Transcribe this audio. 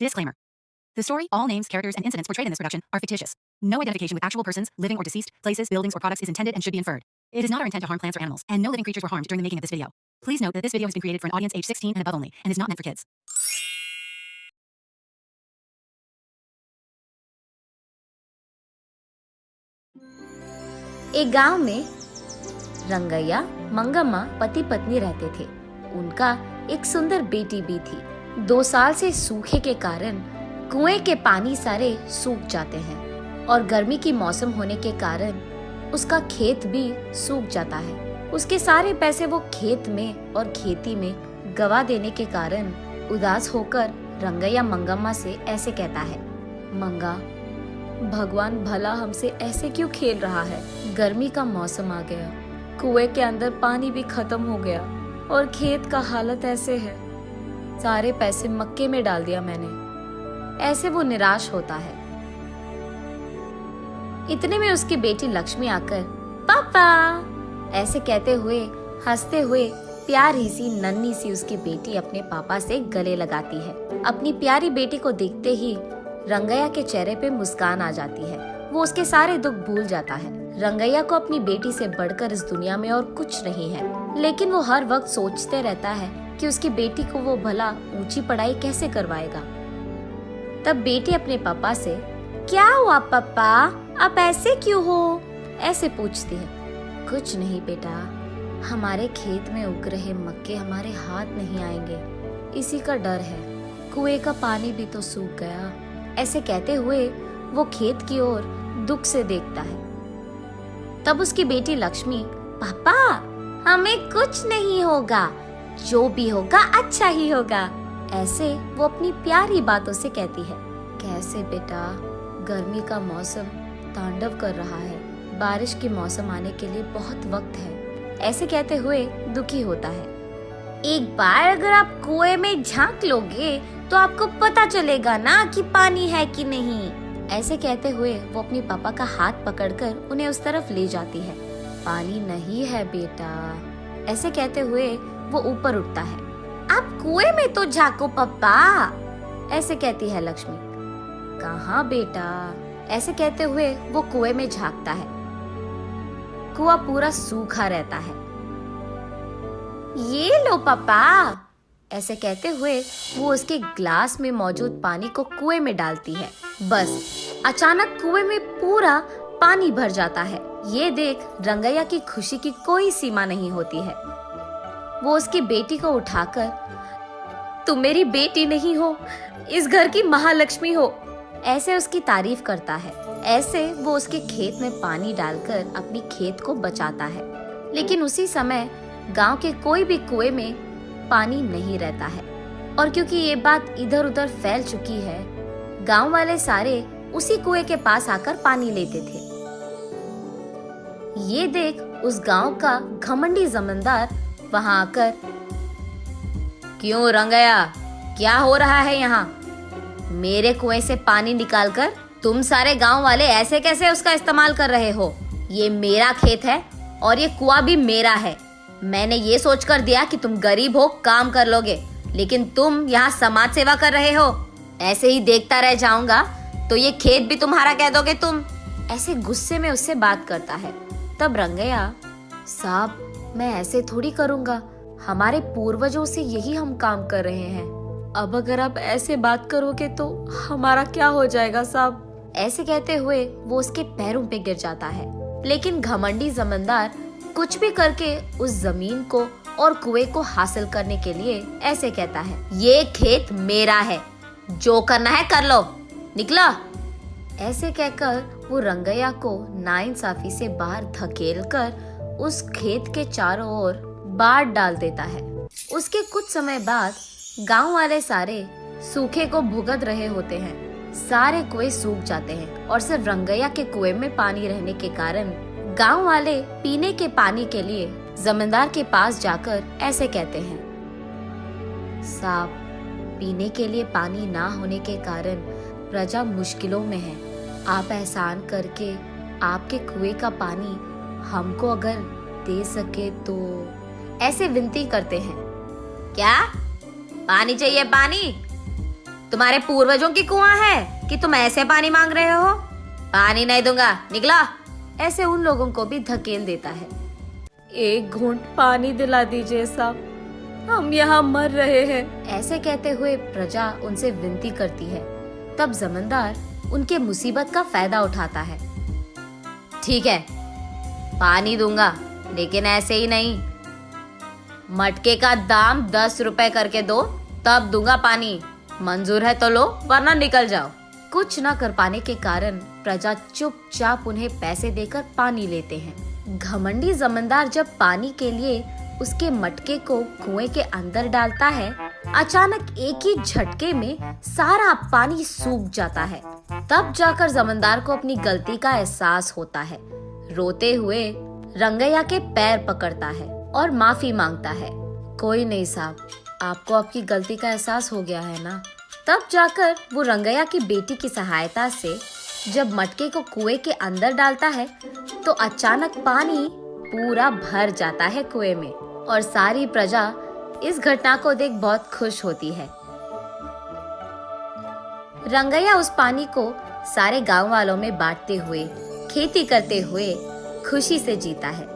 Disclaimer. The story, all names, characters, and incidents portrayed in this production are fictitious. No identification with actual persons, living or deceased, places, buildings, or products is intended and should be inferred. It is not our intent to harm plants or animals, and no living creatures were harmed during the making of this video. Please note that this video has been created for an audience age 16 and above only, and is not meant for kids. एक गांव में रंगैया मंगम्मा पति पत्नी रहते थे। उनका एक सुंदर बेटी भी थी। 2 साल से सूखे के कारण कुएं के पानी सारे सूख जाते हैं और गर्मी की मौसम होने के कारण उसका खेत भी सूख जाता है। उसके सारे पैसे वो खेत में और खेती में गवा देने के कारण उदास होकर रंगैया मंगम्मा से ऐसे कहता है, मंगा, भगवान भला हमसे ऐसे क्यों खेल रहा है। गर्मी का मौसम आ गया, कुएं के अंदर पानी भी खत्म हो गया और खेत का हालत ऐसे है। सारे पैसे मक्के में डाल दिया मैंने। ऐसे वो निराश होता है। इतने में उसकी बेटी लक्ष्मी आकर पापा ऐसे कहते हुए हंसते हुए प्यारी सी नन्ही सी उसकी बेटी अपने पापा से गले लगाती है। अपनी प्यारी बेटी को देखते ही रंगैया के चेहरे पे मुस्कान आ जाती है। वो उसके सारे दुख भूल जाता है। रंगैया को अपनी बेटी से बढ़कर इस दुनिया में और कुछ नहीं है, लेकिन वो हर वक्त सोचते रहता है कि उसकी बेटी को वो भला ऊंची पढ़ाई कैसे करवाएगा। तब बेटी अपने पापा से, क्या हुआ पापा, आप ऐसे क्यों हो, ऐसे पूछती है। कुछ नहीं बेटा, हमारे खेत में उग रहे मक्के हमारे हाथ नहीं आएंगे, इसी का डर है। कुएं का पानी भी तो सूख गया। ऐसे कहते हुए वो खेत की ओर दुख से देखता है। तब उसकी बेटी लक्ष्मी, पापा हमें कुछ नहीं होगा, जो भी होगा अच्छा ही होगा, ऐसे वो अपनी प्यारी बातों से कहती है। कैसे बेटा, गर्मी का मौसम तांडव कर रहा है, बारिश के मौसम आने के लिए बहुत वक्त है, ऐसे कहते हुए दुखी होता है। एक बार अगर आप कुएं में झांक लोगे तो आपको पता चलेगा ना कि पानी है कि नहीं। ऐसे कहते हुए वो अपने पापा का हाथ पकड़कर उन्हें उस तरफ ले जाती है। पानी नहीं है बेटा, ऐसे कहते हुए वो ऊपर उठता है। आप कुएं में तो झांको पापा, ऐसे कहती है लक्ष्मी। कहाँ बेटा, ऐसे कहते हुए वो कुएं में झांकता है। कुआं पूरा सूखा रहता है। ये लो पापा, ऐसे कहते हुए वो उसके ग्लास में मौजूद पानी को कुएं में डालती है। बस अचानक कुएं में पूरा पानी भर जाता है। ये देख रंगैया की खुशी की कोई सीमा नहीं होती है। वो उसकी बेटी को उठाकर, तुम मेरी बेटी नहीं हो, इस घर की महालक्ष्मी हो, ऐसे उसकी तारीफ करता है। ऐसे वो उसके खेत में पानी डालकर अपनी खेत को बचाता है। लेकिन उसी समय गांव के कोई भी कुएं में पानी नहीं रहता है, और क्योंकि ये बात इधर उधर फैल चुकी है, गांव वाले सारे उसी कुएं के पास आकर पानी लेते थे। ये देख उस गांव का घमंडी जमींदार वहां आकर, क्यों रंगैया, क्या हो रहा है यहाँ? मेरे कुएं से पानी निकालकर तुम सारे गांव वाले ऐसे कैसे उसका इस्तेमाल कर रहे हो? ये मेरा खेत है और ये कुआं भी मेरा है। मैंने ये सोचकर दिया कि तुम गरीब हो, काम कर लोगे, लेकिन तुम यहाँ समाज सेवा कर रहे हो। ऐसे ही देखता रह जाऊंगा तो ये खेत भी तुम्हारा कह दोगे तुम। ऐसे गुस्से में उससे बात करता है। तब रंगैया, साहब मैं ऐसे थोड़ी करूंगा, हमारे पूर्वजों से यही हम काम कर रहे हैं। अब अगर आप ऐसे बात करोगे तो हमारा क्या हो जाएगा साहब? ऐसे कहते हुए वो उसके पैरों पे गिर जाता है। लेकिन घमंडी जमींदार कुछ भी करके उस जमीन को और कुएं को हासिल करने के लिए ऐसे कहता है, ये खेत मेरा है, जो करना है कर लो, निकला। ऐसे कहकर वो रंगैया को नाइंसाफी से बाहर धकेलकर उस खेत के चारों ओर बाढ़ डाल देता है। उसके कुछ समय बाद गांव वाले सारे सूखे को भुगत रहे होते हैं। सारे कुएं सूख जाते हैं और सिर्फ रंगैया के कुएं में पानी रहने के कारण गांव वाले पीने के पानी के लिए जमींदार के पास जाकर ऐसे कहते हैं, साहब पीने के लिए पानी ना होने के कारण प्रजा मुश्किलों में है। आप एहसान करके आपके कुएं का पानी हमको अगर दे सके तो, ऐसे विनती करते हैं। क्या पानी चाहिए? पानी तुम्हारे पूर्वजों की कुआं है कि तुम ऐसे पानी मांग रहे हो? पानी नहीं दूंगा, निकलो। ऐसे उन लोगों को भी धकेल देता है। एक घूंट पानी दिला दीजिए साहब, हम यहाँ मर रहे हैं। ऐसे कहते हुए प्रजा उनसे विनती करती है। तब जमींदार उनके मुसीबत का फायदा उठाता है। ठीक है, पानी दूंगा, लेकिन ऐसे ही नहीं। मटके का दाम 10 रुपए करके दो, तब दूंगा पानी। मंजूर है तो लो, वरना निकल जाओ। कुछ न कर पाने के कारण प्रजा चुपचाप उन्हें पैसे देकर पानी लेते हैं। घमंडी जमींदार जब पानी के लिए उसके मटके को कुएं के अंदर डालता है, अचानक एक ही झटके में सारा पानी सूख जाता है। तब जाकर जमींदार को अपनी गलती का एहसास होता है। रोते हुए रंगैया के पैर पकड़ता है और माफी मांगता है। कोई नहीं साहब, आपको आपकी गलती का एहसास हो गया है ना। तब जाकर वो रंगैया की बेटी की सहायता से जब मटके को कुएं के अंदर डालता है तो अचानक पानी पूरा भर जाता है कुएं में और सारी प्रजा इस घटना को देख बहुत खुश होती है। रंगैया उस पानी को सारे गांव वालों में बांटते हुए, खेती करते हुए खुशी से जीता है।